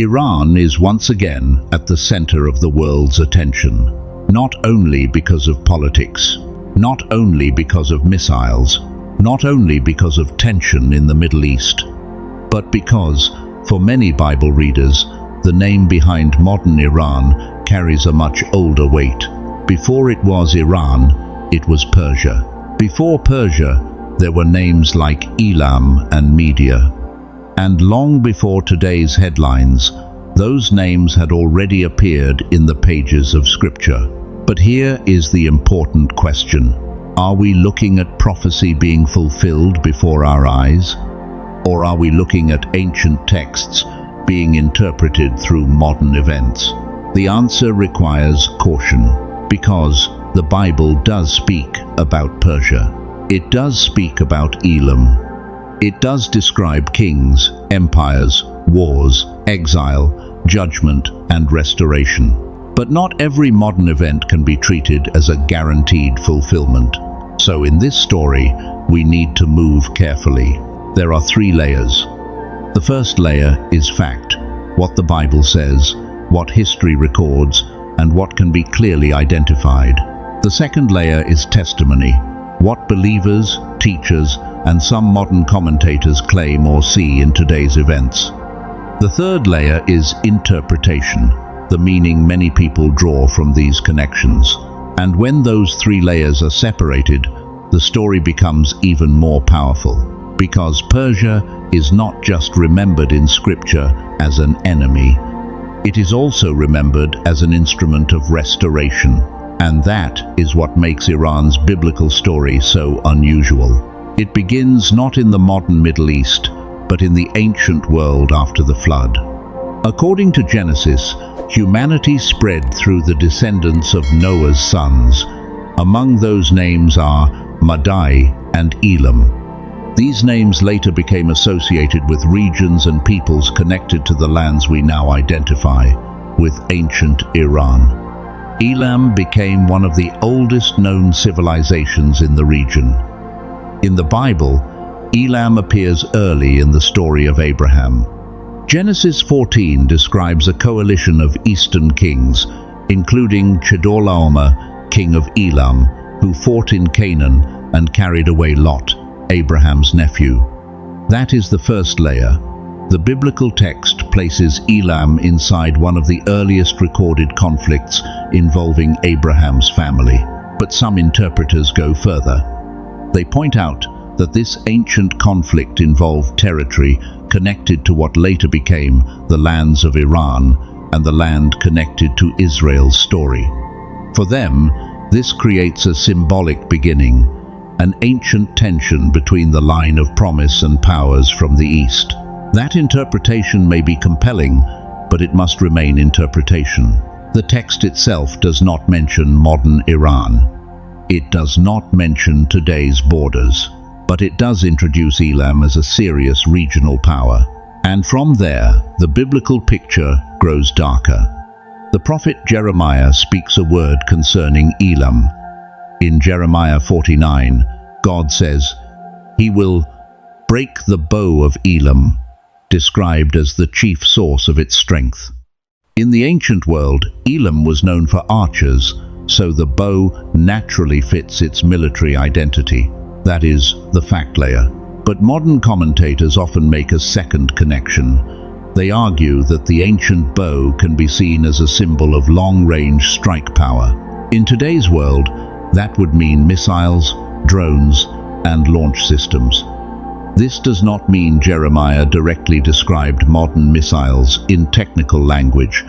Iran is once again at the center of the world's attention, not only because of politics, not only because of missiles, not only because of tension in the Middle East, but because, for many Bible readers, the name behind modern Iran carries a much older weight. Before it was Iran, it was Persia. Before Persia, there were names like Elam and Media. And long before today's headlines, those names had already appeared in the pages of Scripture. But here is the important question. Are we looking at prophecy being fulfilled before our eyes? Or are we looking at ancient texts being interpreted through modern events? The answer requires caution, because the Bible does speak about Persia. It does speak about Elam. It does describe kings, empires, wars, exile, judgment, and restoration. But not every modern event can be treated as a guaranteed fulfillment. So in this story, we need to move carefully. There are 3 layers. The first layer is fact, what the Bible says, what history records, and what can be clearly identified. The second layer is testimony, what believers, teachers, and some modern commentators claim or see in today's events. The third layer is interpretation, the meaning many people draw from these connections. And when those 3 layers are separated, the story becomes even more powerful, because Persia is not just remembered in Scripture as an enemy, it is also remembered as an instrument of restoration. And that is what makes Iran's biblical story so unusual. It begins not in the modern Middle East, but in the ancient world after the flood. According to Genesis, humanity spread through the descendants of Noah's sons. Among those names are Madai and Elam. These names later became associated with regions and peoples connected to the lands we now identify with ancient Iran. Elam became one of the oldest known civilizations in the region. In the Bible, Elam appears early in the story of Abraham. Genesis 14 describes a coalition of eastern kings, including Chedorlaomer, king of Elam, who fought in Canaan and carried away Lot, Abraham's nephew. That is the first layer. The biblical text places Elam inside one of the earliest recorded conflicts involving Abraham's family. But some interpreters go further. They point out that this ancient conflict involved territory connected to what later became the lands of Iran and the land connected to Israel's story. For them, this creates a symbolic beginning, an ancient tension between the line of promise and powers from the east. That interpretation may be compelling, but it must remain interpretation. The text itself does not mention modern Iran. It does not mention today's borders, but it does introduce Elam as a serious regional power. And from there, the biblical picture grows darker. The prophet Jeremiah speaks a word concerning Elam. In Jeremiah 49, God says, "He will break the bow of Elam," described as the chief source of its strength. In the ancient world, Elam was known for archers, so the bow naturally fits its military identity. That is, the fact layer. But modern commentators often make a second connection. They argue that the ancient bow can be seen as a symbol of long-range strike power. In today's world, that would mean missiles, drones, and launch systems. This does not mean Jeremiah directly described modern missiles in technical language.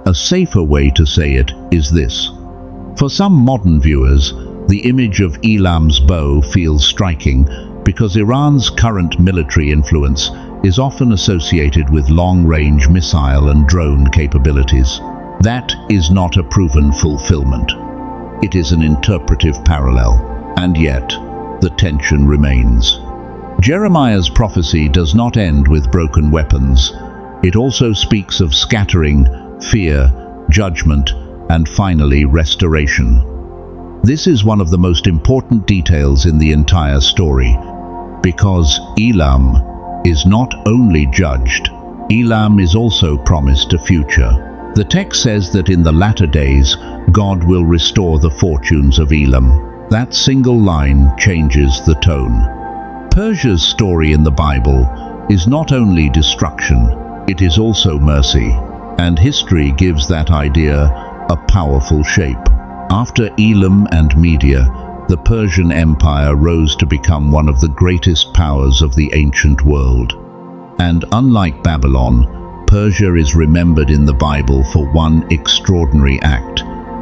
A safer way to say it is this. For some modern viewers, the image of Elam's bow feels striking because Iran's current military influence is often associated with long-range missile and drone capabilities. That is not a proven fulfillment. It is an interpretive parallel, and yet the tension remains. Jeremiah's prophecy does not end with broken weapons. It also speaks of scattering, fear, judgment, and finally restoration. This is one of the most important details in the entire story, because Elam is not only judged, Elam is also promised a future. The text says that in the latter days, God will restore the fortunes of Elam. That single line changes the tone. Persia's story in the Bible is not only destruction, it is also mercy. And history gives that idea a powerful shape. After Elam and Media, the Persian Empire rose to become one of the greatest powers of the ancient world. And unlike Babylon, Persia is remembered in the Bible for one extraordinary act,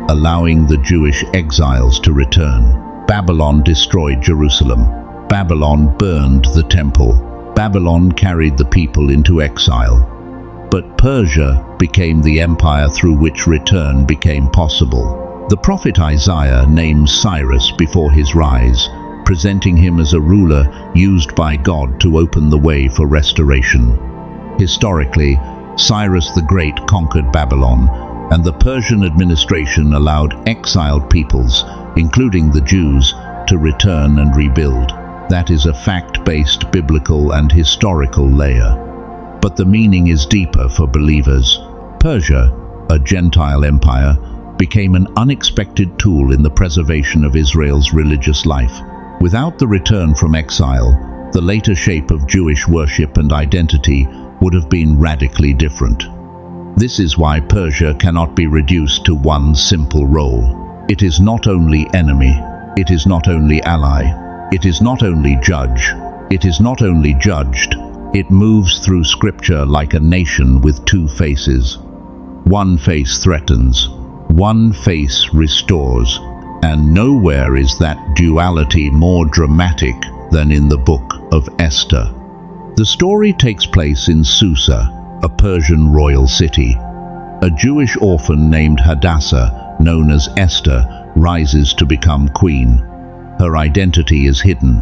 allowing the Jewish exiles to return. Babylon destroyed Jerusalem. Babylon burned the temple. Babylon carried the people into exile. But Persia became the empire through which return became possible. The prophet Isaiah names Cyrus before his rise, presenting him as a ruler used by God to open the way for restoration. Historically, Cyrus the Great conquered Babylon, and the Persian administration allowed exiled peoples, including the Jews, to return and rebuild. That is a fact-based biblical and historical layer. But the meaning is deeper for believers. Persia, a Gentile empire, became an unexpected tool in the preservation of Israel's religious life. Without the return from exile, the later shape of Jewish worship and identity would have been radically different. This is why Persia cannot be reduced to one simple role. It is not only enemy, it is not only ally, it is not only judge, it is not only judged. It moves through Scripture like a nation with two faces. One face threatens, one face restores, and nowhere is that duality more dramatic than in the book of Esther. The story takes place in Susa, a Persian royal city. A Jewish orphan named Hadassah, known as Esther, rises to become queen. Her identity is hidden.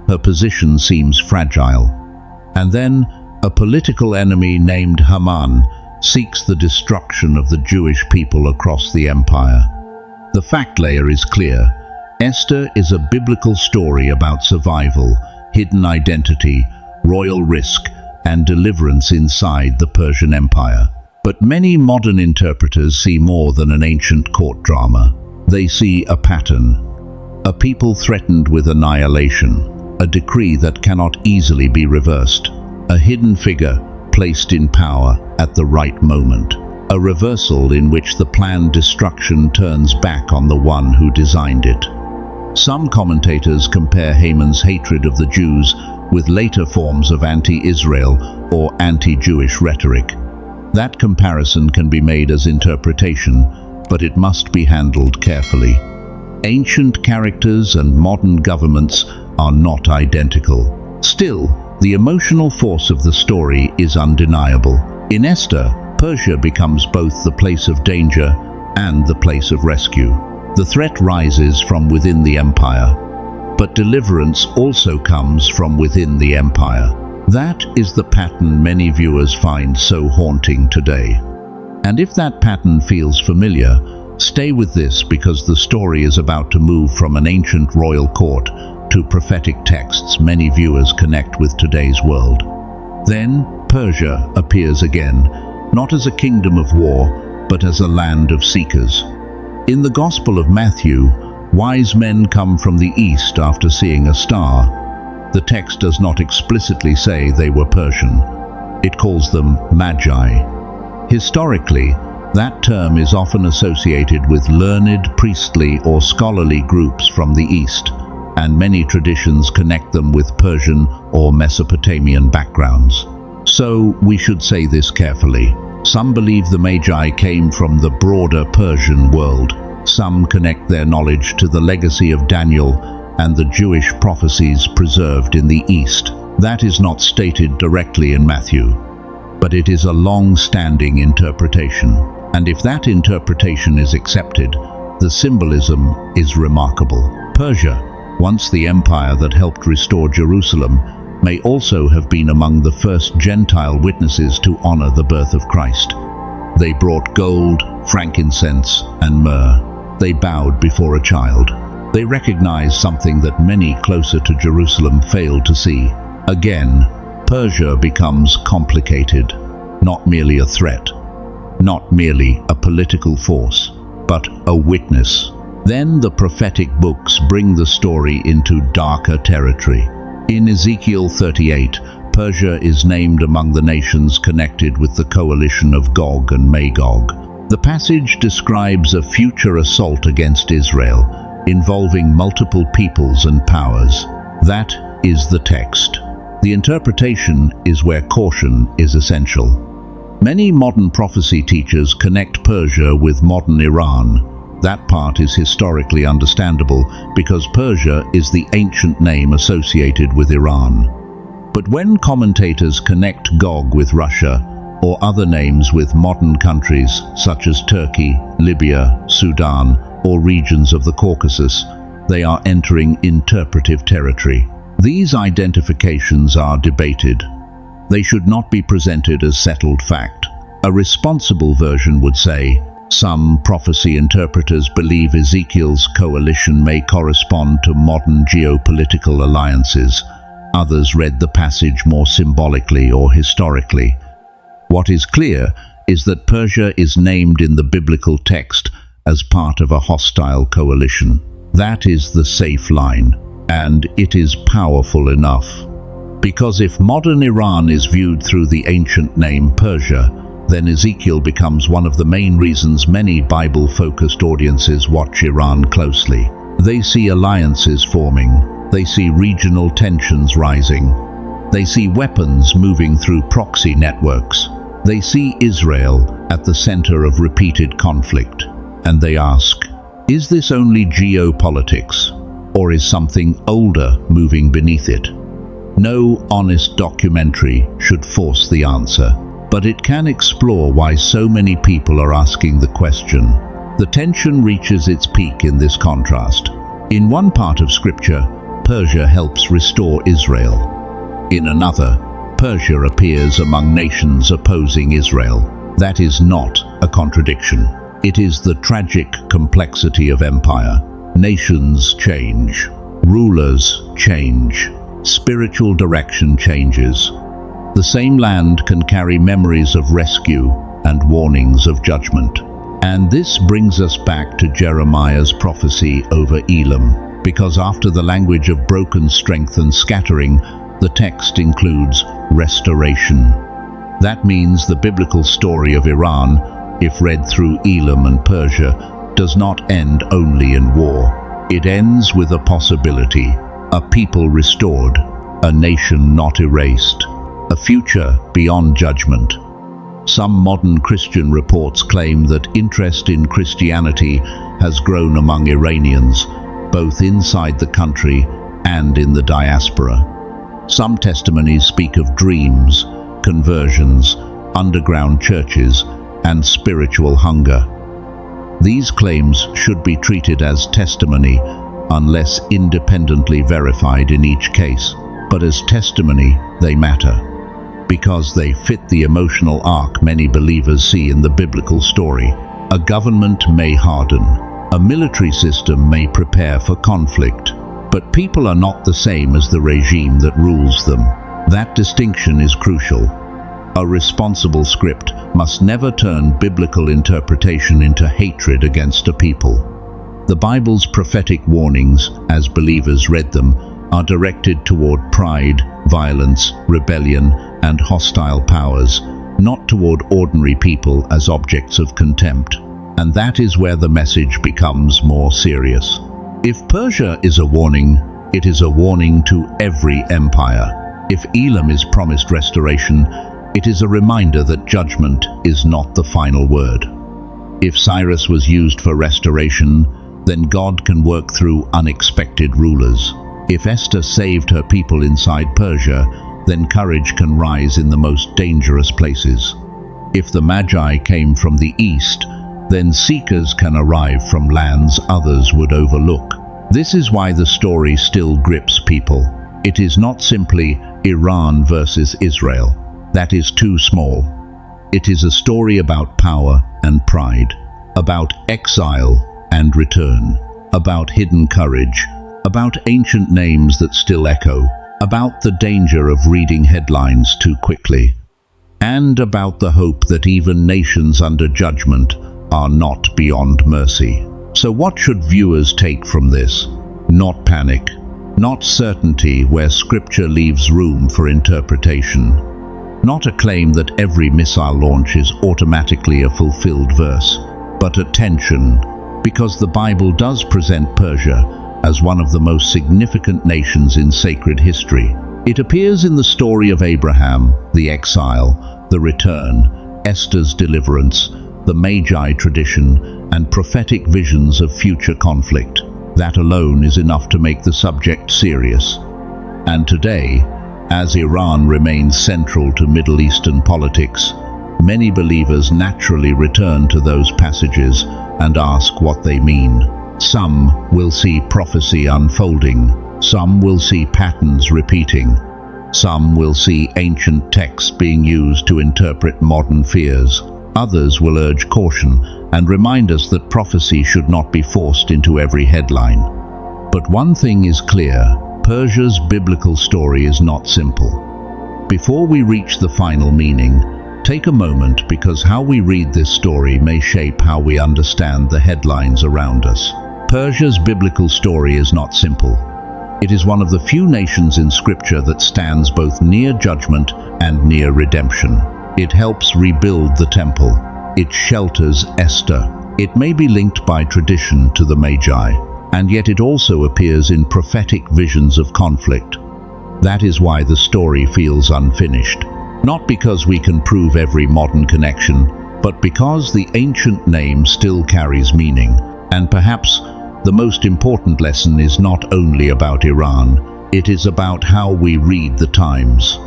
Her position seems fragile. And then, a political enemy named Haman seeks the destruction of the Jewish people across the empire. The fact layer is clear. Esther is a biblical story about survival, hidden identity, royal risk, and deliverance inside the Persian Empire. But many modern interpreters see more than an ancient court drama. They see a pattern. A people threatened with annihilation. A decree that cannot easily be reversed. A hidden figure placed in power at the right moment. A reversal in which the planned destruction turns back on the one who designed it. Some commentators compare Haman's hatred of the Jews with later forms of anti-Israel or anti-Jewish rhetoric. That comparison can be made as interpretation, but it must be handled carefully. Ancient characters and modern governments are not identical. Still, the emotional force of the story is undeniable. In Esther, Persia becomes both the place of danger and the place of rescue. The threat rises from within the empire, but deliverance also comes from within the empire. That is the pattern many viewers find so haunting today. And if that pattern feels familiar, stay with this, because the story is about to move from an ancient royal court to prophetic texts many viewers connect with today's world. Then Persia appears again, not as a kingdom of war, but as a land of seekers. In the Gospel of Matthew, wise men come from the east after seeing a star. The text does not explicitly say they were Persian. It calls them magi. Historically, that term is often associated with learned, priestly, or scholarly groups from the east, and many traditions connect them with Persian or Mesopotamian backgrounds. So we should say this carefully. Some believe the Magi came from the broader Persian world. Some connect their knowledge to the legacy of Daniel and the Jewish prophecies preserved in the East. That is not stated directly in Matthew, but it is a long-standing interpretation. And if that interpretation is accepted, the symbolism is remarkable. Persia, once the empire that helped restore Jerusalem, may also have been among the first Gentile witnesses to honor the birth of Christ. They brought gold, frankincense, and myrrh. They bowed before a child. They recognized something that many closer to Jerusalem failed to see. Again, Persia becomes complicated. not merely a threat, not merely a political force, but a witness. Then the prophetic books bring the story into darker territory. In Ezekiel 38, Persia is named among the nations connected with the coalition of Gog and Magog. The passage describes a future assault against Israel, involving multiple peoples and powers. That is the text. The interpretation is where caution is essential. Many modern prophecy teachers connect Persia with modern Iran. That part is historically understandable because Persia is the ancient name associated with Iran. But when commentators connect Gog with Russia, or other names with modern countries such as Turkey, Libya, Sudan, or regions of the Caucasus, they are entering interpretive territory. These identifications are debated. They should not be presented as settled fact. A responsible version would say, some prophecy interpreters believe Ezekiel's coalition may correspond to modern geopolitical alliances. Others read the passage more symbolically or historically. What is clear is that Persia is named in the biblical text as part of a hostile coalition. That is the safe line, and it is powerful enough. Because if modern Iran is viewed through the ancient name Persia, then Ezekiel becomes one of the main reasons many Bible-focused audiences watch Iran closely. They see alliances forming. They see regional tensions rising. They see weapons moving through proxy networks. They see Israel at the center of repeated conflict. And they ask, is this only geopolitics, or is something older moving beneath it? No honest documentary should force the answer, but it can explore why so many people are asking the question. The tension reaches its peak in this contrast. In one part of Scripture, Persia helps restore Israel. In another, Persia appears among nations opposing Israel. That is not a contradiction. It is the tragic complexity of empire. Nations change. Rulers change. Spiritual direction changes. The same land can carry memories of rescue and warnings of judgment. And this brings us back to Jeremiah's prophecy over Elam, because after the language of broken strength and scattering, the text includes restoration. That means the biblical story of Iran, if read through Elam and Persia, does not end only in war. It ends with a possibility, a people restored, a nation not erased, a future beyond judgment. Some modern Christian reports claim that interest in Christianity has grown among Iranians, both inside the country and in the diaspora. Some testimonies speak of dreams, conversions, underground churches, and spiritual hunger. These claims should be treated as testimony unless independently verified in each case, but as testimony they matter, because they fit the emotional arc many believers see in the biblical story. A government may harden, a military system may prepare for conflict, but people are not the same as the regime that rules them. That distinction is crucial. A responsible script must never turn biblical interpretation into hatred against a people. The Bible's prophetic warnings, as believers read them, are directed toward pride, violence, rebellion, and hostile powers, not toward ordinary people as objects of contempt. And that is where the message becomes more serious. If Persia is a warning, it is a warning to every empire. If Elam is promised restoration, it is a reminder that judgment is not the final word. If Cyrus was used for restoration, then God can work through unexpected rulers. If Esther saved her people inside Persia, then courage can rise in the most dangerous places. If the Magi came from the east, then seekers can arrive from lands others would overlook. This is why the story still grips people. It is not simply Iran versus Israel. That is too small. It is a story about power and pride, about exile and return, about hidden courage, about ancient names that still echo, about the danger of reading headlines too quickly. and about the hope that even nations under judgment are not beyond mercy. So what should viewers take from this? Not panic, not certainty where scripture leaves room for interpretation, not a claim that every missile launch is automatically a fulfilled verse, but attention, because the Bible does present Persia as one of the most significant nations in sacred history. It appears in the story of Abraham, the exile, the return, Esther's deliverance, the Magi tradition, and prophetic visions of future conflict. That alone is enough to make the subject serious. And today, as Iran remains central to Middle Eastern politics, many believers naturally return to those passages and ask what they mean. Some will see prophecy unfolding, some will see patterns repeating, some will see ancient texts being used to interpret modern fears. Others will urge caution and remind us that prophecy should not be forced into every headline. But one thing is clear: Persia's biblical story is not simple. Before we reach the final meaning, take a moment, because how we read this story may shape how we understand the headlines around us. Persia's biblical story is not simple. It is one of the few nations in Scripture that stands both near judgment and near redemption. It helps rebuild the temple. It shelters Esther. It may be linked by tradition to the Magi, and yet it also appears in prophetic visions of conflict. That is why the story feels unfinished. Not because we can prove every modern connection, but because the ancient name still carries meaning. And perhaps the most important lesson is not only about Iran, it is about how we read the times.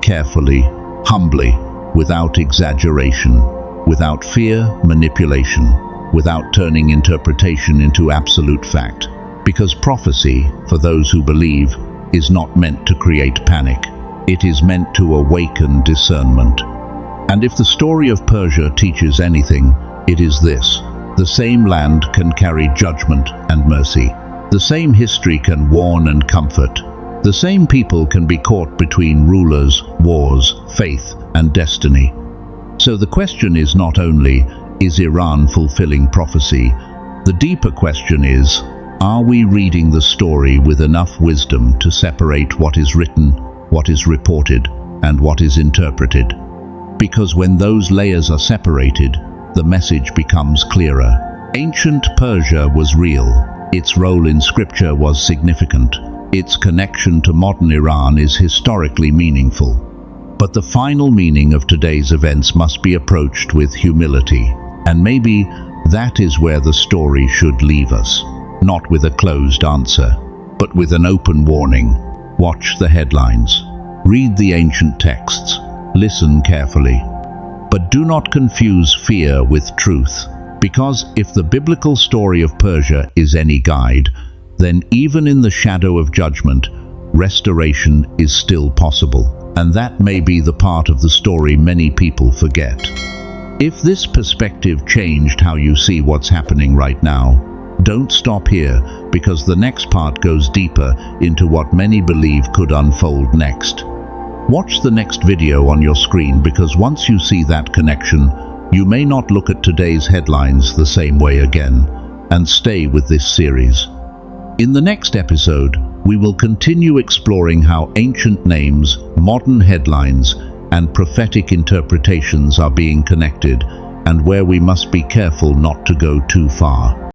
Carefully, humbly, without exaggeration, without fear, manipulation, without turning interpretation into absolute fact. Because prophecy, for those who believe, is not meant to create panic. It is meant to awaken discernment. And if the story of Persia teaches anything, it is this: the same land can carry judgment and mercy. The same history can warn and comfort. The same people can be caught between rulers, wars, faith, and destiny. So the question is not only, is Iran fulfilling prophecy? The deeper question is, are we reading the story with enough wisdom to separate what is written, what is reported, and what is interpreted? Because when those layers are separated, the message becomes clearer. Ancient Persia was real. Its role in Scripture was significant. Its connection to modern Iran is historically meaningful. But the final meaning of today's events must be approached with humility. And maybe that is where the story should leave us. Not with a closed answer, but with an open warning. Watch the headlines. Read the ancient texts. Listen carefully. But do not confuse fear with truth. Because if the biblical story of Persia is any guide, then even in the shadow of judgment, restoration is still possible. And that may be the part of the story many people forget. If this perspective changed how you see what's happening right now, don't stop here, because the next part goes deeper into what many believe could unfold next. Watch the next video on your screen, because once you see that connection, you may not look at today's headlines the same way again. And stay with this series. In the next episode, we will continue exploring how ancient names, modern headlines, and prophetic interpretations are being connected, and where we must be careful not to go too far.